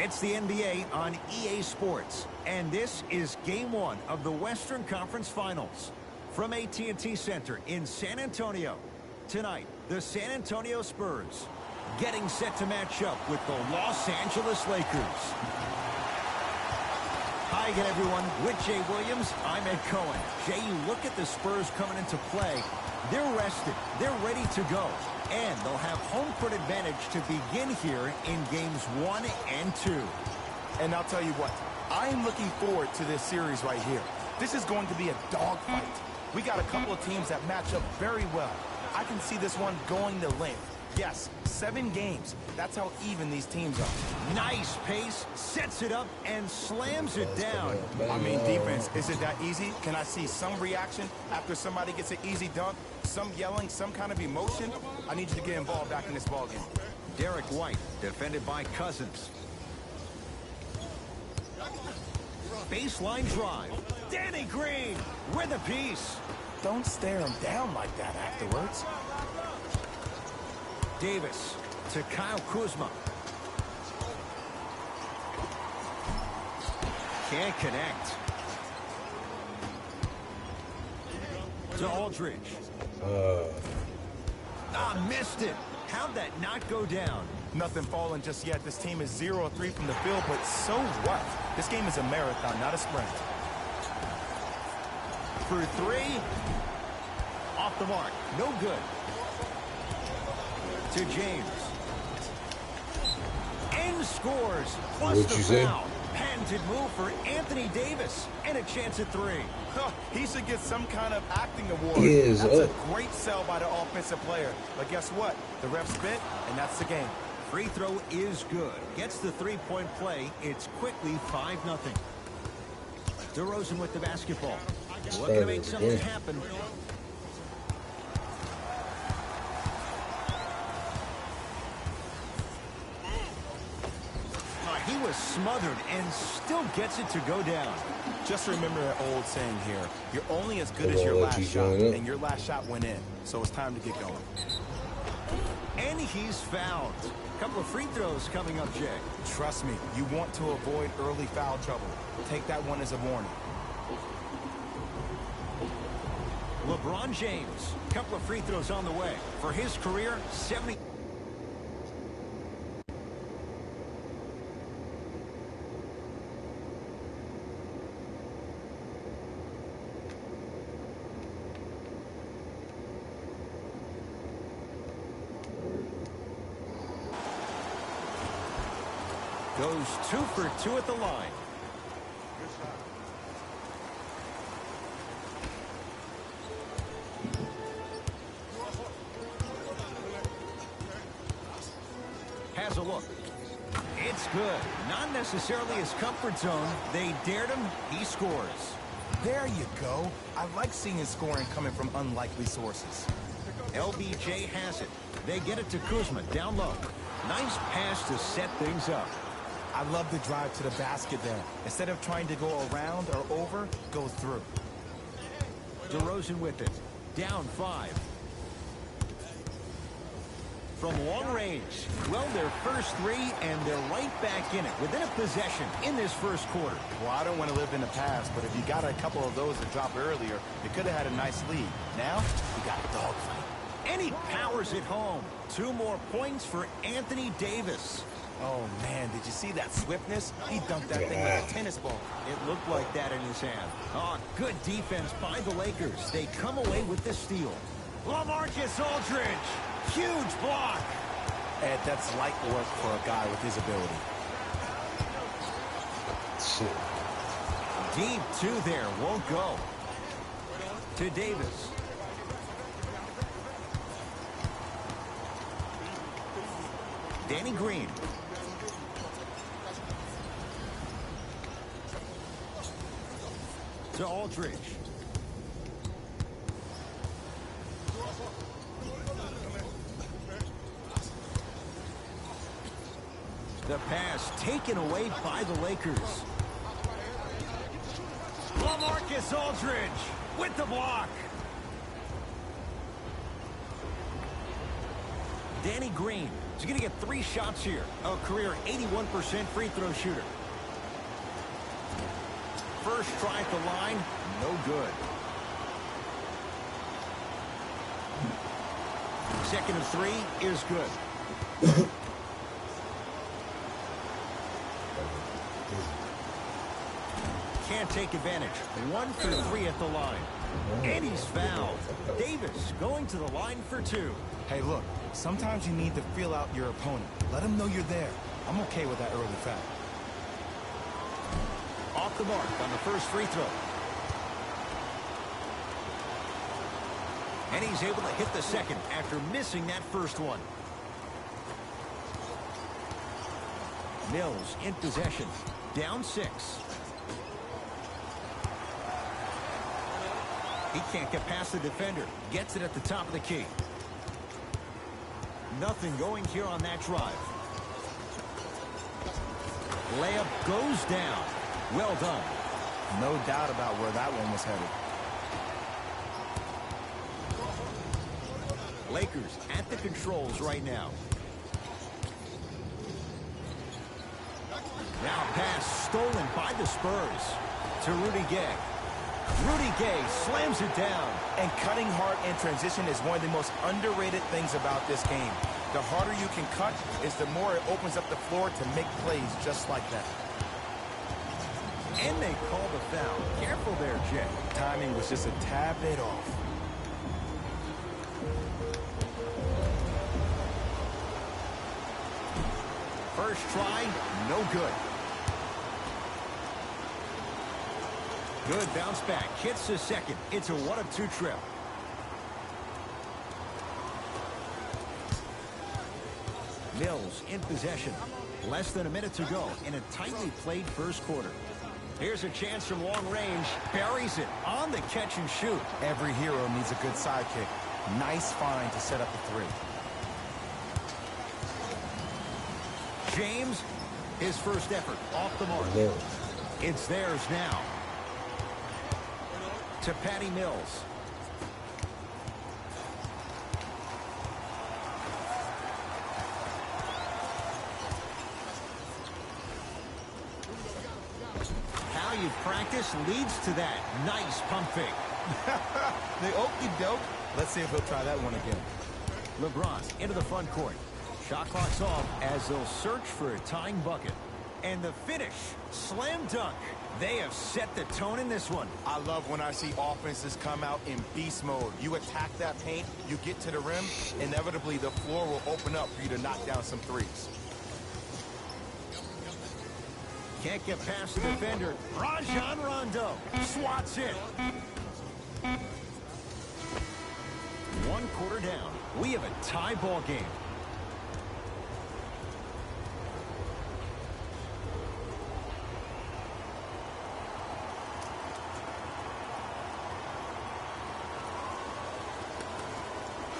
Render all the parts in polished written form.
It's the NBA on EA Sports, and this is Game 1 of the Western Conference Finals. From AT&T Center in San Antonio, tonight, the San Antonio Spurs getting set to match up with the Los Angeles Lakers. Hi again, everyone. With Jay Williams, I'm Ed Cohen. Jay, you look at the Spurs coming into play. They're rested. They're ready to go. And they'll have home court advantage to begin here in games 1 and 2. And I'll tell you what, I'm looking forward to this series right here. This is going to be a dogfight. We got a couple of teams that match up very well. I can see this one going to length. Yes, 7 games. That's how even these teams are. Nice pace, sets it up, and slams it down. I mean, defense, is it that easy? Can I see some reaction after somebody gets an easy dunk? Some yelling, some kind of emotion? I need you to get involved back in this ballgame. Derek White, defended by Cousins. Baseline drive. Danny Green with a piece. Don't stare him down like that afterwards. Davis to Kyle Kuzma. Can't connect. To Aldridge. Missed it. How'd that not go down? Nothing falling just yet. This team is 0 of 3 from the field, but so what? This game is a marathon, not a sprint. For 3. Off the mark. No good. To James. And scores. Plus the foul. Patented move for Anthony Davis. And a chance at 3. He should get some kind of acting award. That's a great sell by the offensive player. But guess what? The ref spit, and that's the game. Free throw is good. Gets the three-point play. It's quickly 5-0. DeRozan with the basketball. Looking to make something happen. He was smothered and still gets it to go down. Just remember an old saying here. You're only as good as your last shot, and your last shot went in. So it's time to get going. And he's fouled. A couple of free throws coming up, Jay. Trust me, you want to avoid early foul trouble. Take that one as a warning. LeBron James, a couple of free throws on the way. For his career, 70. Goes 2 for 2 at the line. Has a look. It's good. Not necessarily his comfort zone. They dared him. He scores. There you go. I like seeing scoring coming from unlikely sources. LBJ has it. They get it to Kuzma down low. Nice pass to set things up. I love the drive to the basket there. Instead of trying to go around or over, go through. DeRozan with it. Down 5. From long range. Well, their first 3, and they're right back in it. Within a possession in this first quarter. Well, I don't want to live in the past, but if you got a couple of those that dropped earlier, you could have had a nice lead. Now, you got a dogfight. And he powers it home. 2 more points for Anthony Davis. Oh, man, did you see that swiftness? He dunked that thing like a tennis ball. It looked like that in his hand. Oh, good defense by the Lakers. They come away with the steal. LaMarcus Aldridge. Huge block. Ed, that's light work for a guy with his ability. Deep 2 there. Won't go. To Davis. Danny Green. To Aldridge. The pass taken away by the Lakers. LaMarcus Aldridge with the block. Danny Green He's going to get 3 shots here. A career 81% free throw shooter. First try at the line, no good. Second of 3 is good. Can't take advantage. 1 for 3 at the line. And he's fouled. Davis going to the line for 2. Hey, look, sometimes you need to feel out your opponent. Let him know you're there. I'm okay with that early foul. Off the mark on the first free throw. And he's able to hit the second after missing that first one. Mills in possession. Down 6. He can't get past the defender. Gets it at the top of the key. Nothing going here on that drive. Layup goes down. Well done. No doubt about where that one was headed. Lakers at the controls right now. Now pass stolen by the Spurs to Rudy Gay. Rudy Gay slams it down. And cutting hard in transition is one of the most underrated things about this game. The harder you can cut is the more it opens up the floor to make plays just like that. And they call the foul. Careful there, Jay. Timing was just a tad bit off. First try, no good. Good bounce back. Hits the second. It's a 1-of-2 trip. Mills in possession. Less than a minute to go in a tightly played first quarter. Here's a chance from long range. Buries it on the catch and shoot. Every hero needs a good sidekick. Nice find to set up the 3. James, his first effort off the mark. It's theirs now. To Patty Mills. How you practice leads to that. Nice pump fake. The okey-doke. Let's see if he'll try that one again. LeBron into the front court. Shot clock's off as they'll search for a tying bucket. And the finish, slam dunk. They have set the tone in this one. I love when I see offenses come out in beast mode. You attack that paint, you get to the rim, inevitably the floor will open up for you to knock down some threes. Can't get past the defender. Rajon Rondo swats it. 1 quarter down. We have a tie ball game.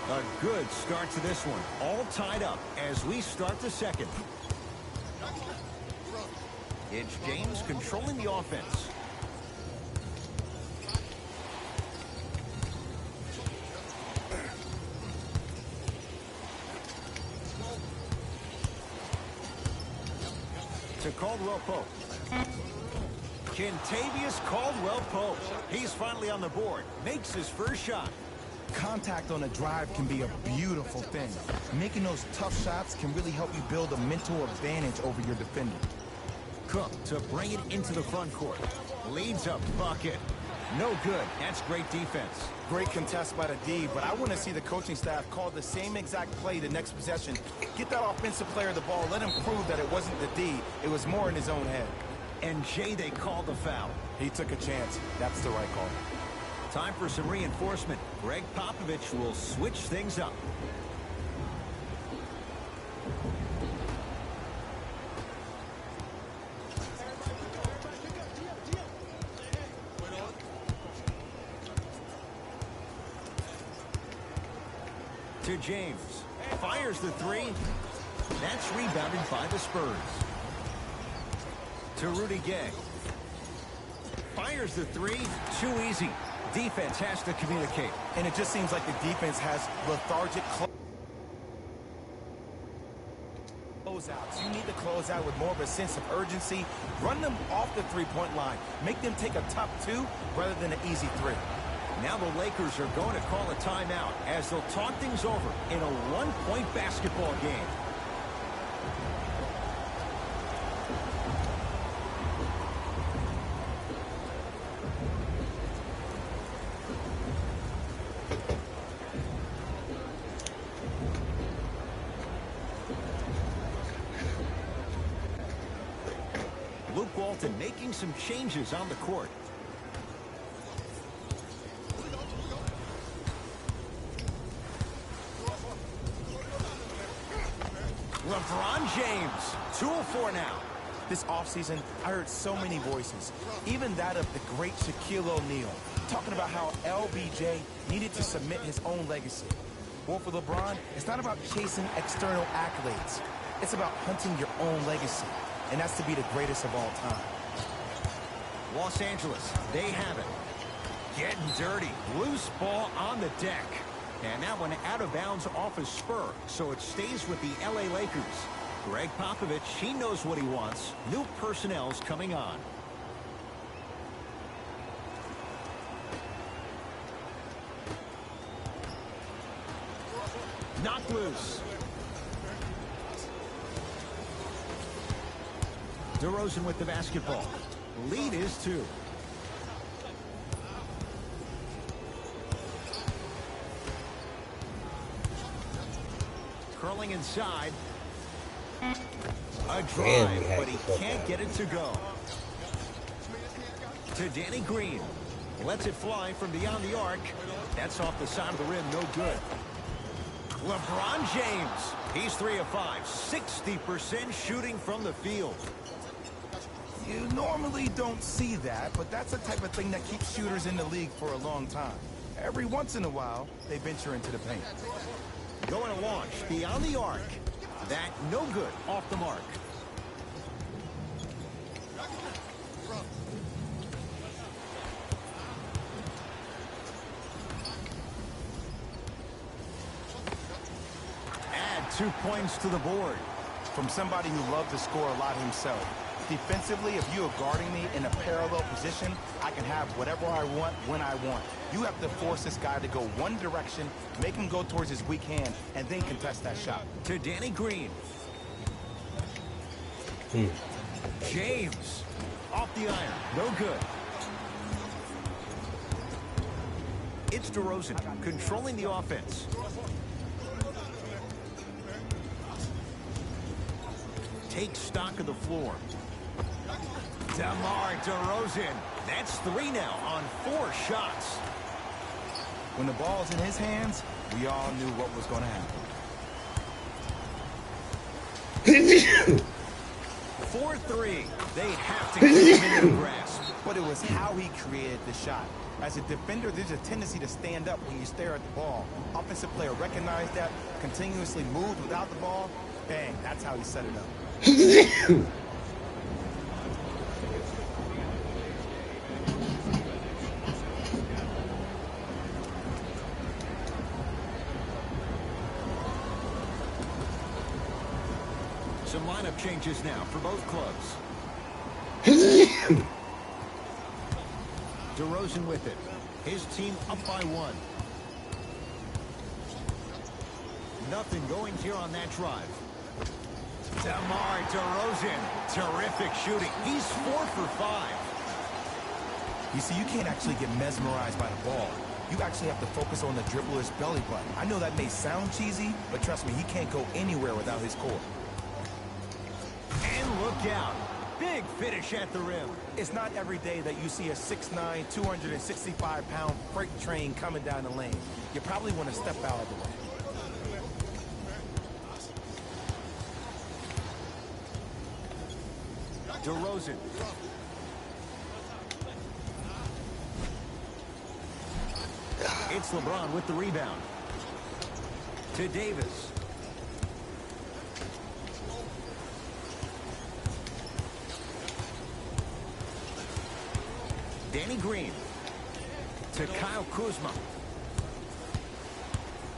A good start to this one. All tied up as we start the second. It's James controlling the offense. To Caldwell Pope. Kentavious Caldwell Pope. He's finally on the board. Makes his first shot. Contact on a drive can be a beautiful thing. Making those tough shots can really help you build a mental advantage over your defender. Cook to bring it into the front court. Leads a bucket. No good. That's great defense. Great contest by the D, but I want to see the coaching staff call the same exact play the next possession. Get that offensive player the ball. Let him prove that it wasn't the D. It was more in his own head. And Jay, they called the foul. He took a chance. That's the right call. Time for some reinforcement. Greg Popovich will switch things up. To James. Fires the 3. That's rebounded by the Spurs. To Rudy Gay. Fires the 3. Too easy. Defense has to communicate. And it just seems like the defense has lethargic. closeouts. You need to close out with more of a sense of urgency. Run them off the three-point line. Make them take a tough two rather than an easy three. Now the Lakers are going to call a timeout as they'll talk things over in a one-point basketball game. Luke Walton making some changes on the court. LeBron James, 2-4 now. This offseason, I heard so many voices, even that of the great Shaquille O'Neal, talking about how LBJ needed to submit his own legacy. Well, for LeBron, it's not about chasing external accolades. It's about hunting your own legacy, and that's to be the greatest of all time. Los Angeles, they have it. Getting dirty. Loose ball on the deck. And that one out of bounds off his spur, so it stays with the LA Lakers. Greg Popovich, he knows what he wants. New personnel's coming on. Knocked loose. DeRozan with the basketball. Lead is 2. Curling inside. A drive, but he can't get it to go. To Danny Green. Lets it fly from beyond the arc. That's off the side of the rim, no good. LeBron James. He's 3 of 5. 60% shooting from the field. You normally don't see that, but that's the type of thing that keeps shooters in the league for a long time. Every once in a while, they venture into the paint. Going to launch beyond the arc. That no good, off the mark. Add 2 points to the board. From somebody who loved to score a lot himself. Defensively, if you are guarding me in a parallel position, I can have whatever I want when I want. You have to force this guy to go one direction, make him go towards his weak hand, and then contest that shot. To Danny Green. James. Off the iron. No good. It's DeRozan controlling the offense. Take stock of the floor. DeMar DeRozan. That's 3 now on 4 shots. When the ball's in his hands, we all knew what was going to happen. 4-3. They have to keep him in the grasp. But it was how he created the shot. As a defender, there's a tendency to stand up when you stare at the ball. Offensive player recognized that, continuously moved without the ball. Bang, that's how he set it up. Some lineup changes now for both clubs. DeRozan with it. His team up by 1. Nothing going here on that drive. DeMar DeRozan. Terrific shooting. He's 4 for 5. You see, you can't actually get mesmerized by the ball. You actually have to focus on the dribbler's belly button. I know that may sound cheesy, but trust me, he can't go anywhere without his core. And look out. Big finish at the rim. It's not every day that you see a 6'9", 265-pound freight train coming down the lane. You probably want to step out of the way. DeRozan. It's LeBron with the rebound. To Davis. Danny Green. To Kyle Kuzma.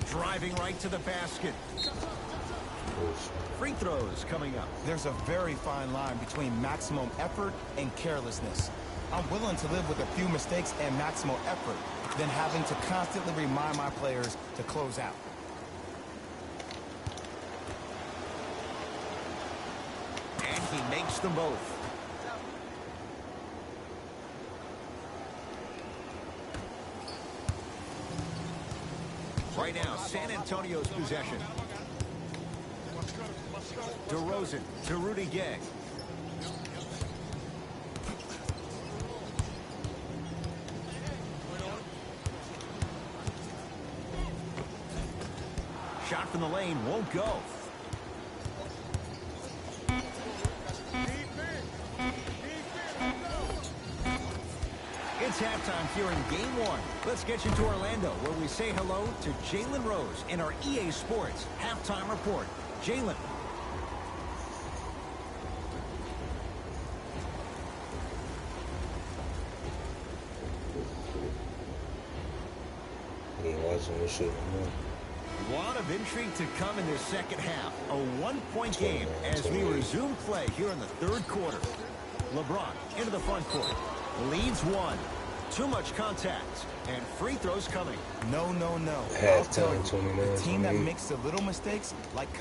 Driving right to the basket. Free throws coming up. There's a very fine line between maximum effort and carelessness. I'm willing to live with a few mistakes and maximal effort than having to constantly remind my players to close out. And he makes them both. Right now, San Antonio's possession. DeRozan to Rudy Gay. Shot from the lane won't go. It's halftime here in Game 1. Let's get you to Orlando, where we say hello to Jalen Rose in our EA Sports Halftime Report. Jalen. A lot of intrigue to come in this second half. A one-point game as we resume play here in the third quarter. LeBron into the front court. Leads one. Too much contact. And free throws coming. No. I'll tell you, the team that makes the little mistakes, like